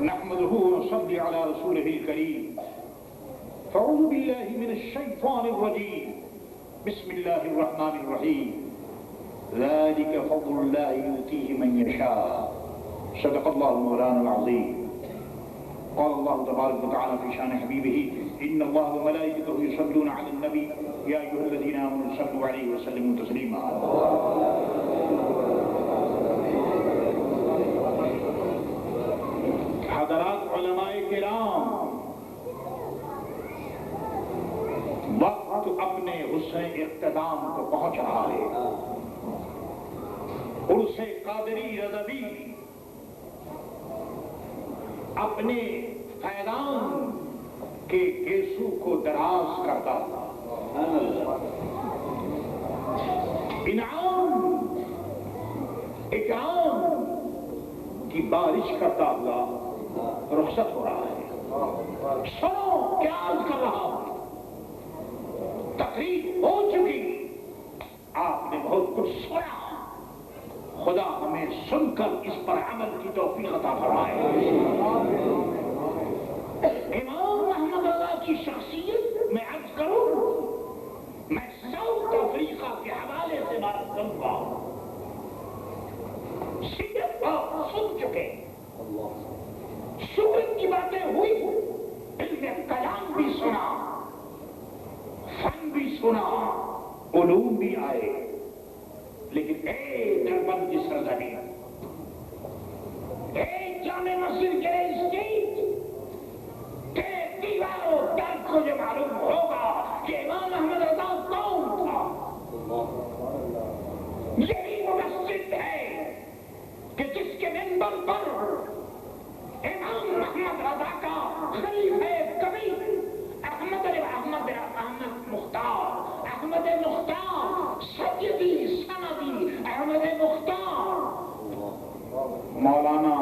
نحمده ونصلي على رسوله الكريم. فأعوذ بالله من الشيطان الرجيم. بسم الله الرحمن الرحيم. ذلك فضل الله يؤتيه من يشاء. صدق الله مولانا العظيم. قال الله تبارك وتعالى في شان حبيبه: إن الله وملائكته يصلون على النبي يا أيها الذين آمنوا صلوا عليه وسلموا تسليما. حضرات علماء کرام، وقت اپنے حسن اقتدام کو پہنچ رہا ہے. عرس قادری رضوی اپنے فیضان کے گیسو کو دراز کرتا تھا. انعام اکرام کی بارش کرتا ہوا رخصت ہو رہا ہے. سنو کیا عرض کر رہا ہوں. تقریر ہو چکی، آپ نے بہت کچھ سنا. خدا ہمیں سن کر اس پر عمل کی توفیق عطا فرمائے. امام محمد رضا کی شخصیت میں عرض کروں، میں ساؤتھ افریقہ کے حوالے سے بات کروں گا. صرف آپ سن چکے، شکر کی باتیں ہوئی، علم کلام بھی سنا، فن بھی سنا، علوم بھی آئے، لیکن دربند کی سرزمین، جامع مسجد کے اسٹیٹ کے دیواروں در کو یہ معلوم ہوگا کہ امام احمد رضا کون تھا. یہی وہ مسجد ہے کہ جس کے منبر پر امام محمد رضا کا خلیفہ کبھی احمد مختار سیدی سندی احمد مختار مولانا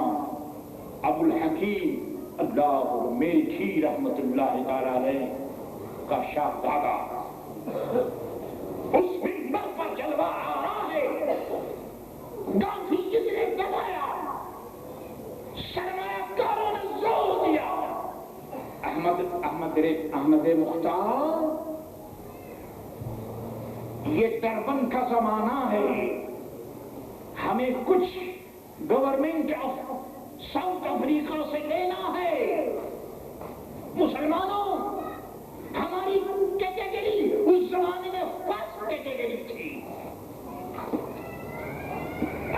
ابو الحکیم اللہ میٹھی رحمت اللہ تعالی علیہ کا شاہزادہ اس منبر پر جلوہ آ رہا ہے. گاندھی جی نے دبایا، سرمایہ کاروں نے زور دیا. احمد مختار، یہ دربند کا زمانہ ہے، ہمیں کچھ گورنمنٹ آف ساؤتھ افریقہ سے لینا ہے. مسلمانوں، ہماری کیٹیگری اس زمانے میں فرسٹ کیٹیگری تھی.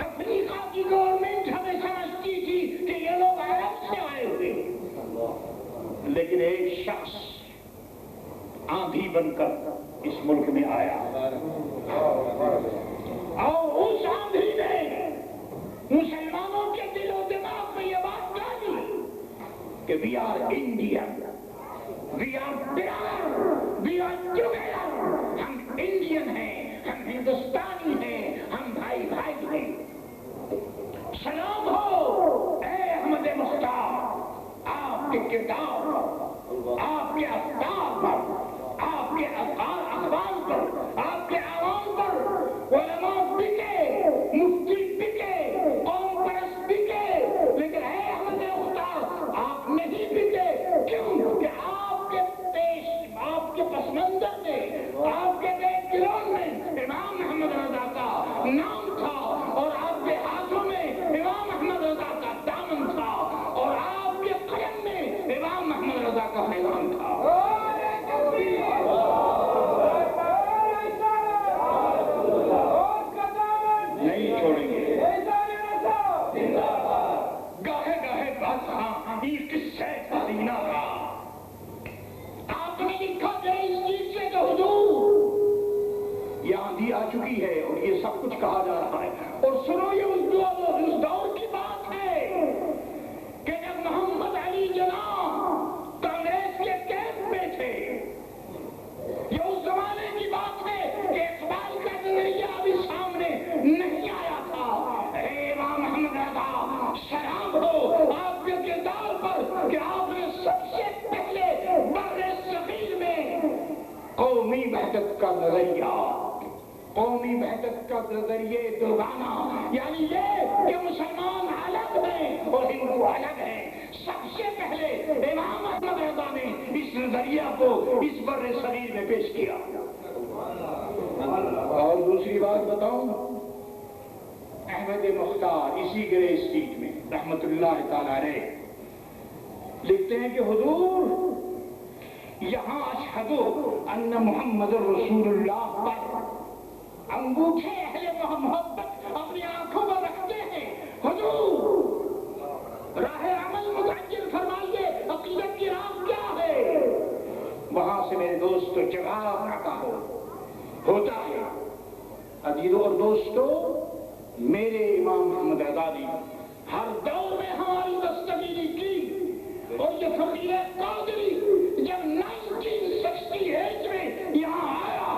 افریقہ کی گورنمنٹ ہمیں سمجھتی تھی کہ یہ لوگ عرب سے آئے ہوئے، لیکن ایک شخص آندھی بن کر اس ملک میں آیا اور اس آندھی نے مسلمانوں کے دل و دماغ میں یہ بات ڈالی کہ we are Indian, we are brother, we are together. ہم انڈین ہیں، ہم ہندوستانی ہیں، ہم بھائی بھائی ہیں. سلام ہو اے احمد مختار، آپ کے کردار پر، آپ کے افکار پر، آپ کے اقوال پر، آپ کے عوام پر علماء بکے، مفتی بکے، قوم پرست بکے، لیکن اے احمد مختار آپ نہیں بکے. کیوں؟ کہ آپ کے پس منظر میں، آپ کے بیک گراؤنڈ میں امام محمد رضا کا نام تھا، اور آپ کے ہاتھوں میں امام محمد رضا کا دامن تھا، اور آپ کے قلم میں امام محمد رضا کا فیضان تھا. نہیں چھوڑیں گے. گاہے گاہے بات یہ قصہ مدینہ کا آپ نے لکھا ہے اس چیز سے کہ حضور یہ آندھی آ چکی ہے اور یہ سب کچھ کہا جا رہا ہے. اور سنو، یہ اس دور کی بات ہے کہ جب محمد علی جناح کانگریس کے کیمپ میں تھے. یہ اس زمانے کی بات ہے کہ اقبال کا نظریہ ابھی سامنے نہیں آیا تھا. اے امام محمد رضا، سلام ہو آپ کے کردار پر کہ آپ نے سب سے پہلے بر صغیر میں قومی وحدت کا نظریہ، قومی وحدت کا نظریہ دوگانا، یعنی یہ کہ مسلمان الگ ہیں اور ہندو الگ ہیں، سب سے پہلے امام احمد رضا نے اس نظریہ کو اس بر صغیر میں پیش کیا. اور دوسری بات بتاؤں، احمد مختار اسی گرے اسٹریٹ میں رحمت اللہ تعالی علیہ لکھتے ہیں کہ حضور یہاں اشہد ان محمد رسول اللہ پر انگوٹھے اہل محبت اپنی آنکھوں پر رکھتے ہیں. حضور راہ عمل متعین فرمائیے، عقیدت کی راہ کیا ہے؟ وہاں سے میرے دوست جواب آتا ہوتا ہے. عزیزوں اور دوستوں، میرے امام محمد رضا نے ہر دور میں ہماری دستگیری کی، اور یہ فقیر قادری جب 1968 میں یہاں آیا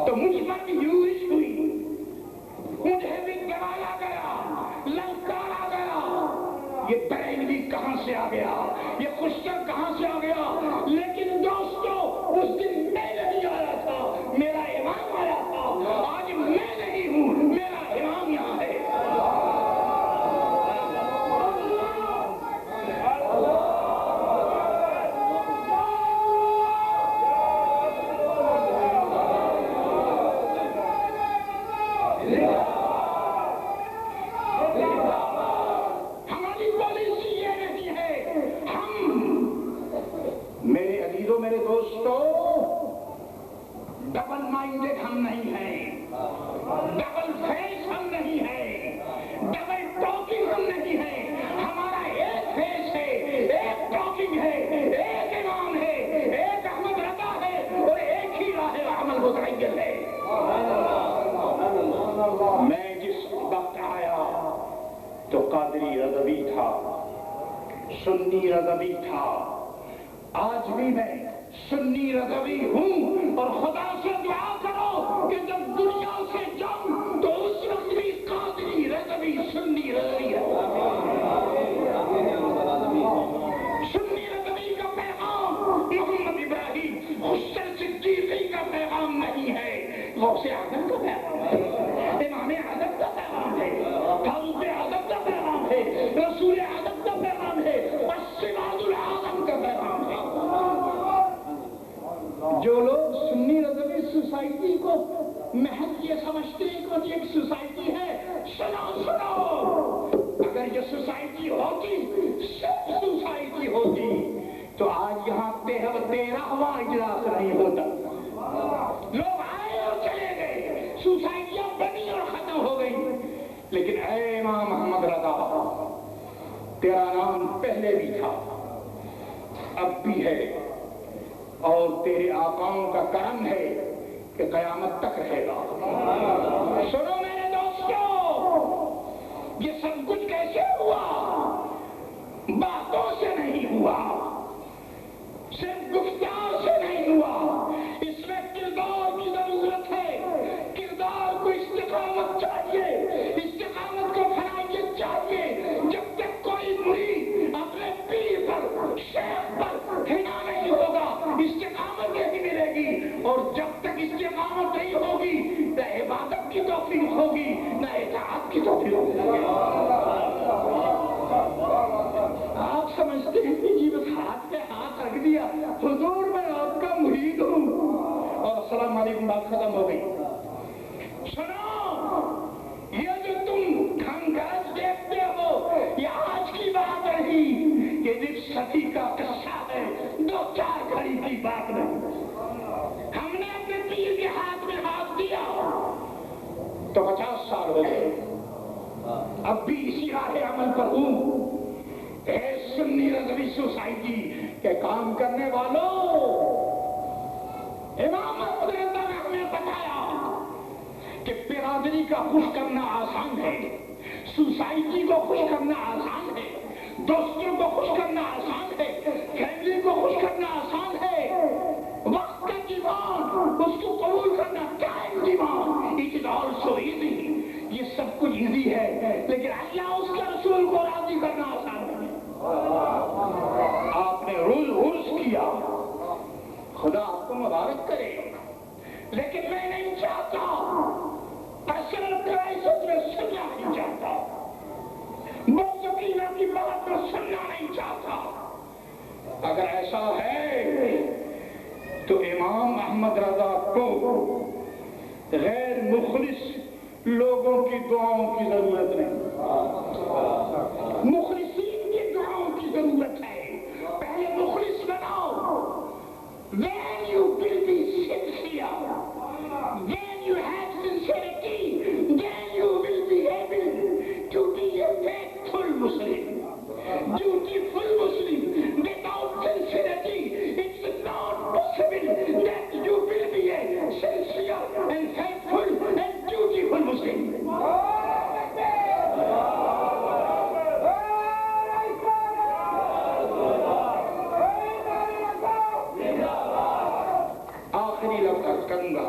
تو مجھ پر بھی یوش ہوئی، مجھے بھی ڈرایا گیا، للکارا گیا. یہ بریلوی کہاں سے آ گیا، یہ خشکر کہاں سے آ گیا؟ لیکن دوستو، اس دن میں نہیں آیا تھا، میرا امام آیا تھا. آج میں نہیں ہوں، میرا امام یہاں ہے. ہماری پالیسی یہ نہیں ہے. میرے عزیزوں، میرے دوستوں، ڈبل مائنڈڈ ہم نہیں ہیں، ڈبل فیس ہم نہیں ہیں، ڈبل ٹاکنگ ہم نہیں ہیں. ہمارا ایک فیس ہے، ایک ٹاکنگ ہے، ایک امام ہے، ایک احمد رضا ہے، اور ایک ہی راہ عمل متعین ہے. میں جس وقت آیا تو قادری رضوی تھا، سنی رضوی تھا. آج بھی میں سنی رضوی ہوں، اور خدا سے دعا کرو کہ جب دنیا سے جاؤں تو اس وقت بھی قادری رضوی سنی رضوی ہے. سنی رضوی کا پیغام محمد ابراہیم حسین صدیقی کا پیغام نہیں ہے، غوث اعظم کا پیغام ہے، امام اعظم کا پیغام ہے، فاروق اعظم کا پیغام ہے، رسول اعظم کا پیغام ہے، السراج الاعظم کا پیغام ہے. جو لوگ سنی رضوی سوسائٹی کو محض یہ سمجھتے ہیں کہ یہ ایک سوسائٹی ہے، سنو، اگر یہ سوسائٹی ہوتی، صرف سوسائٹی ہوتی، تو آج یہاں 13واں اجلاس نہیں ہوتا. لوگ آئے اور چلے گئے، سوسائٹیاں بنی اور ختم ہو گئی. لیکن اے امام محمد رضا، تیرا نام پہلے بھی تھا، اب بھی ہے، اور تیرے آقاؤں کا کرم ہے کہ قیامت تک رہے گا. سنو میرے دوستوں، یہ سب کچھ کیسے ہوا؟ باتوں سے نہیں ہوا، صرف گفتار سے نہیں ہوا. اس میں کردار کی ضرورت ہے. کردار کو استقامت چاہیے، استقامت کو فلاحیت چاہیے. جب تک کوئی مرید اپنے پیر پر، شیخ پر حنا نہیں ہوگا، استقامت نہیں ملے گی. اور جب تک استقامت نہیں ہوگی، نہ عبادت کی توفیق ہوگی، نہ اطاعت کی توفیق ہوگی. آپ سمجھتے ہیں کہ جی بس ہاتھ پہ ہاتھ رکھ دیا، حضور میں آپ کا مرید ہوں اور السلام علیکم، بات ختم ہو گئی. سنو، یہ جو تم کھنگرج دیکھتے ہو، یہ آج کی بات نہیں، یہ 20 صدی کا قصہ ہے، 2-4 گھڑی کی بات نہیں. ہم نے اپنے پیر کے ہاتھ میں ہاتھ دیا تو 50 سال ہو گئے، اب بھی اسی راہ عمل پر ہوں. اے سنی رضوی سوسائٹی کے کام کرنے والوں، امام محمد رضا نے ہمیں بتایا کہ برادری کا خوش کرنا آسان ہے، سوسائٹی کو خوش کرنا آسان ہے، دوستوں کو خوش کرنا آسان ہے، فیملی کو خوش کرنا آسان ہے. وقت کا دیوان، اس کو قبول کرنا ٹائم دیوان، اٹ از آلسو ایزی. یہ سب کچھ ایزی ہے، لیکن اللہ اس کے رسول کو راضی کرنا آسان ہے. آپ نے رولز کیا، خدا آپ کو مبارک کرے، لیکن میں نہیں چاہتا، پرسنل کرائسس میں سننا نہیں چاہتا، موسیقی کی بات میں سننا نہیں اگر ایسا ہے تو امام احمد رضا کو غیر مخلص لوگوں کی دعاؤں کی ضرورت نہیں، مخلصین کی دعاؤں کی ضرورت ہے. پہلے مخلص بناؤ. When you will be sincere, when you have sincerity, then you will be able to be a faithful Muslim, dutiful Muslim. Without sincerity, it's not possible that you will be a sincere and faithful and dutiful Muslim. آخری لفظ عرض کروں گا،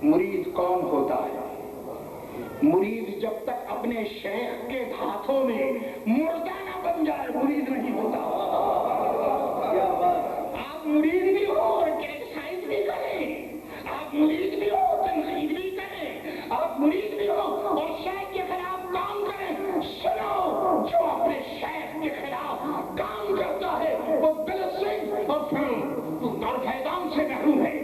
مرید کون ہوتا ہے؟ مرید جب تک اپنے شیخ کے ہاتھوں میں مردہ نہ بن جائے مرید نہیں ہوتا. آپ مرید بھی ہو اور کرٹیسائز بھی کریں، آپ مرید بھی ہو تنقید بھی کریں، آپ مرید بھی ہو اور شیخ کے خلاف کام کریں. سنو، جو اپنے شیخ کے خلاف کام کرتا ہے وہ بلسنگ اور فیضان سے محروم ہے.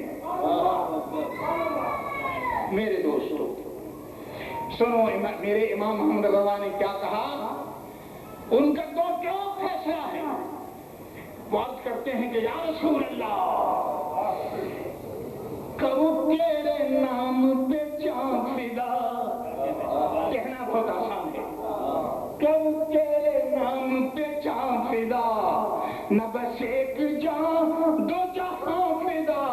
میرے دوستو سنو، میرے امام محمد رضا نے کیا کہا؟ ان کا تو ٹوک فیصلہ ہے. بات کرتے ہیں کہ یا رسول اللہ، کرو تیرے نام پہ جان فدا. کہنا بہت آسان ہے، کرو تیرے نام پہ جان فدا، نہ بس ایک جان دو جہاں فدا.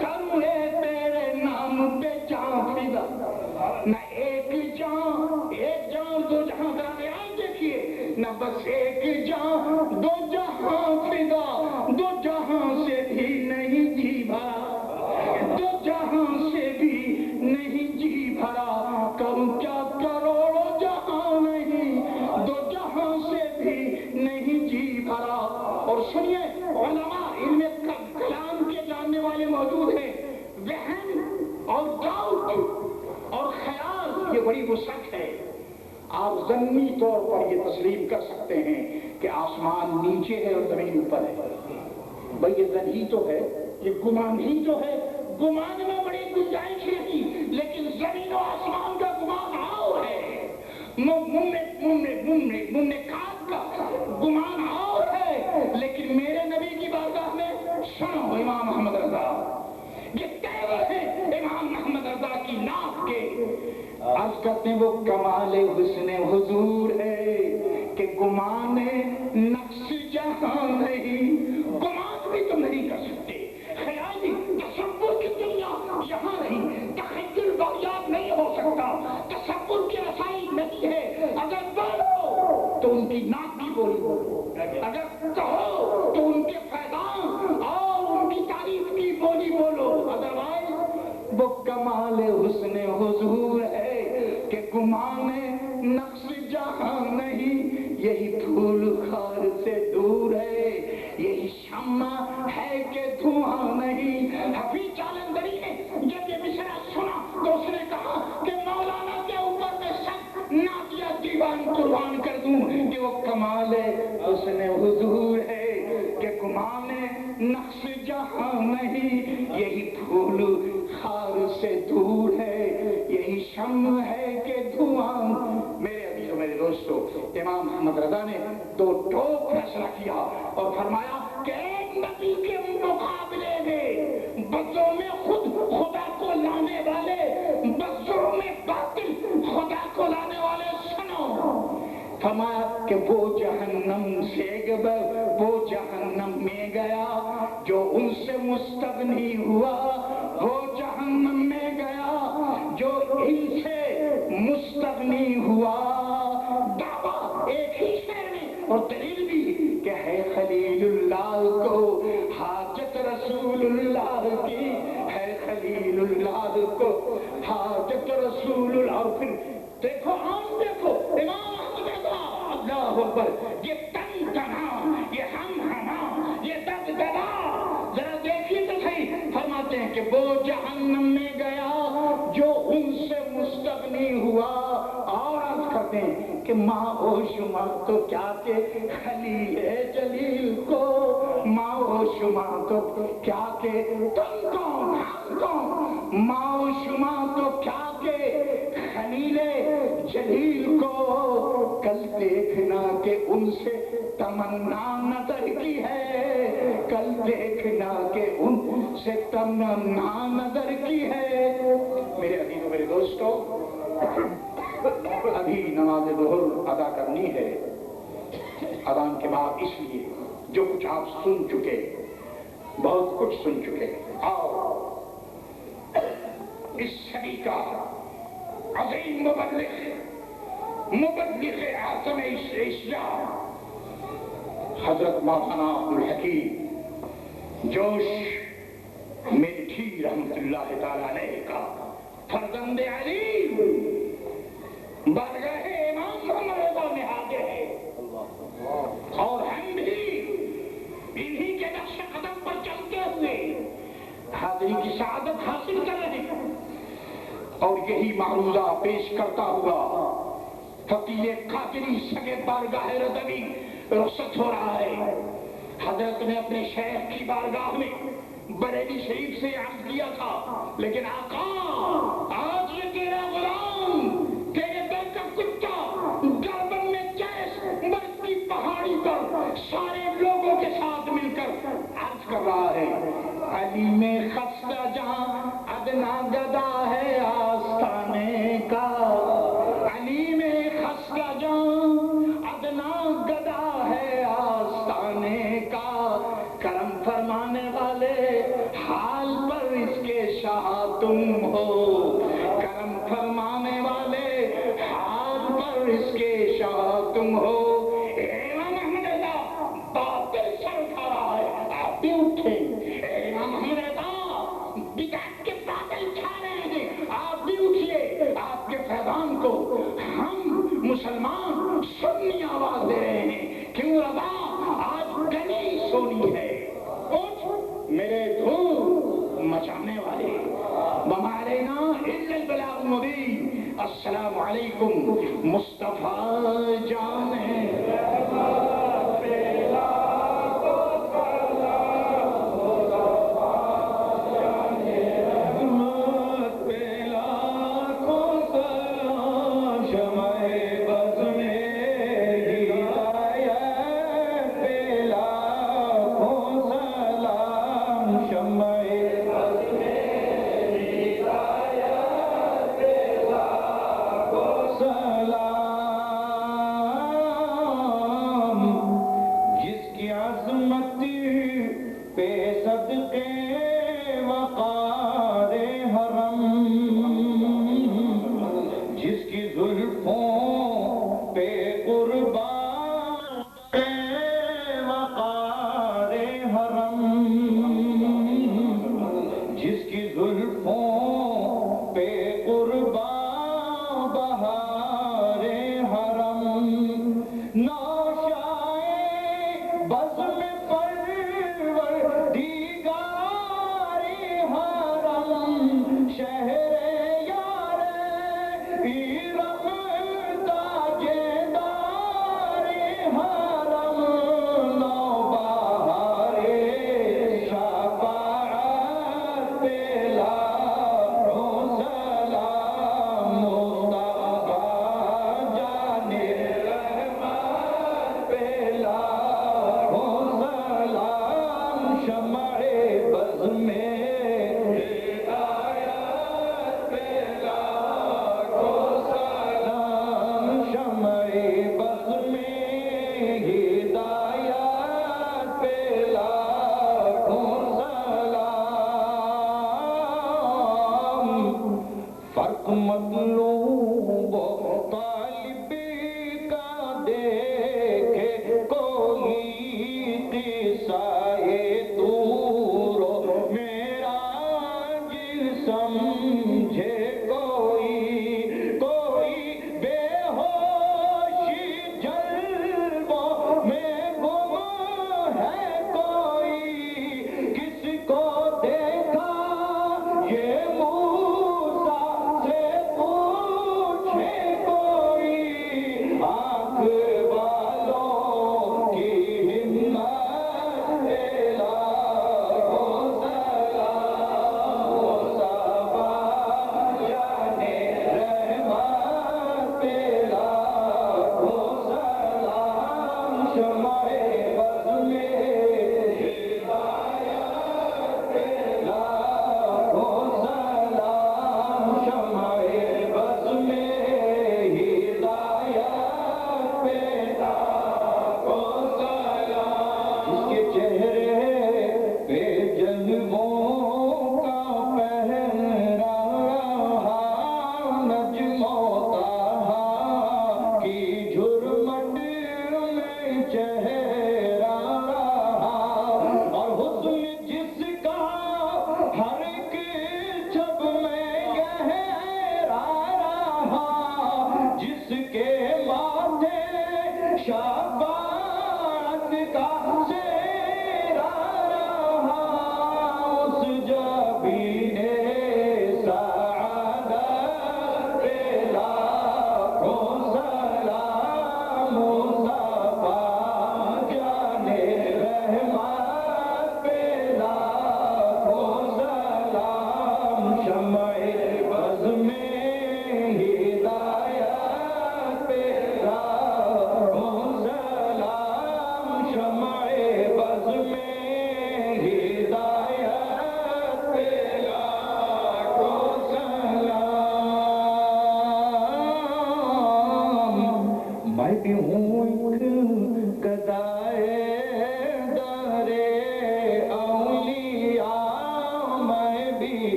کروں تیرے نام پہ جان فدا، نہ ایک جان دو جہاں. آج دیکھیے، نہ بس ایک جان دو جہاں فدا. دو جہاں سے بھی نہیں جی بھرا، دو جہاں سے بھی نہیں جی بھرا. کروں کیا کروڑوں جہاں نہیں، دو جہاں سے بھی نہیں جی بھرا. اور سنیے، علماء علم کلام کے جاننے والے موجود ہیں. وہم اور ڈاؤٹ اور خیال یہ بڑی وسعت ہے. آپ ضمنی طور پر یہ تسلیم کر سکتے ہیں کہ آسمان نیچے ہے اور زمین اوپر ہے. بھئی یہ ظن ہی تو ہے، یہ گمان ہی تو ہے. گمان میں بڑی گنجائش نہیں، لیکن زمین و آسمان کا گمان اور ہے. مملکات کا گمان اور ہے. لیکن میرے نبی کی بارگاہ میں سنو، امام محمد رضا یہ تیور ہیں امام محمد رضا کی ناف کے. عرض کرتے ہیں وہ کمال حسن حضور ہے کہ گمان نقص جہاں نہیں. گمان بھی تم نہیں کر سکتے، خیالی تصور کی دنیا یہاں نہیں، تخیل باریاب نہیں ہو سکتا، تصور کی رسائی نہیں ہے. اگر بولو تو ان کی ناک کی بولی بولو، اگر کہو تو ان کے فیضان اور ان کی تعریف کی بولی بولو. ادروائز وہ کمال حسن حضور ہے کہ گمان نقص جہاں نہیں. یہی پھول خار سے دور ہے، یہی شمع ہے کہ دھواں نہیں. حفیظ جالندری نے جب یہ مصرع سنا تو اس نے کہا کہ مولانا کے اوپر میں سب نعتیہ دیوان قربان کر دوں کہ وہ کمال حسن حضور ہے کہ گمان نقص جہاں نہیں. یہی پھول خار سے دور ہے، یہی شمع ہے کہ دھواں. میرے عزیزو، میرے دوستو، امام محمد رضا نے دو ٹوک فیصلہ کیا اور فرمایا کہ ایک نبی کے مقابلے میں بدوں میں خود خدا کو لانے والے، بدوں میں باطل خدا کو لانے والے. سنو، فرمایا کہ وہ جہنم میں گیا جو ان سے مستغنی ہوا، وہ جہنم میں گیا جو ان سے مستغنی ہوا. دعویٰ ایک ہی شعر میں اور دلیل بھی کہ ہے خلیل اللہ کو حاجت رسول اللہ کی، ہے خلیل اللہ کو حاجت رسول اللہ. اور پھر دیکھو، آن دیکھو امام احمد رضا، اللہ اکبر، یہ تن تنا، یہ ہم ہما، یہ دد ددا، ذرا دیکھیے تو صحیح. فرماتے ہیں کہ وہ جہنم میں گیا جو ان سے مستغنی ہوا. اور عرض کرتے ہیں کہ ماں و شما تو کیا کہ خلیل جلیل کو، ماں و شما تو کیا کہ تم کون ہم کون، ماں و شما تو کیا کہ خلیل جلیل کو، کل دیکھنا کہ ان سے تمنا نظر کی ہے، کل دیکھنا کہ ان سے تمنا نظر کی ہے۔ میرے عزیزوں میرے دوستو، ابھی نماز ظہر ادا کرنی ہے، اذان کے بعد، اس لیے جو کچھ آپ سن چکے، بہت کچھ سن چکے، اور اس صدی کا عظیم مبلغ اعظم ایشیا حضرت مولانا عبدالحکیم جوش میٹھی رحمت اللہ تعالی علیہ کا فرزند علیم بارگاہ امام محمد رضا میں حاضر ہے، اور ہم بھی انہی کے نقش قدم پر چلتے ہوئے حاضری کی سعادت حاصل کر رہے ہیں، اور یہی معروضہ پیش کرتا ہوا فقیر قادری سگے بارگاہ رضوی رخصت ہو رہا ہے۔ حضرت نے اپنے شیخ کی بارگاہ میں بریلی شریف سے عرض کیا تھا، لیکن آقا آج یہ تیرا غلام، تیرے دل کا کتا گردن میں کیس برف کی پہاڑی پر سارے لوگوں کے ساتھ مل کر عرض کر رہا ہے، علی میں خستہ جہاں ادنا گدا ہے آستانے کا، علی میں خستہ جہاں ادنا گدا ہے آستانے کا، کرم فرمانے والے حال پر اس کے شاہ تم ہو، کرم فرمانے والے حال پر اس کے شاہ تم ہو۔ امام احمد رضا باطل سر اٹھا رہا ہے، آپ بھی اٹھیں۔ امام احمد رضا بدعت کے باطل اٹھا رہے ہیں، آپ بھی اٹھیے۔ آپ کے فیضان کو ہم مسلمان سنی آواز دے رہے ہیں، کیوں رضا آج گلی سونی ہے، اٹھ میرے دھوم مچانے والے۔ وما علینا الا البلاغ المبین۔ السلام علیکم۔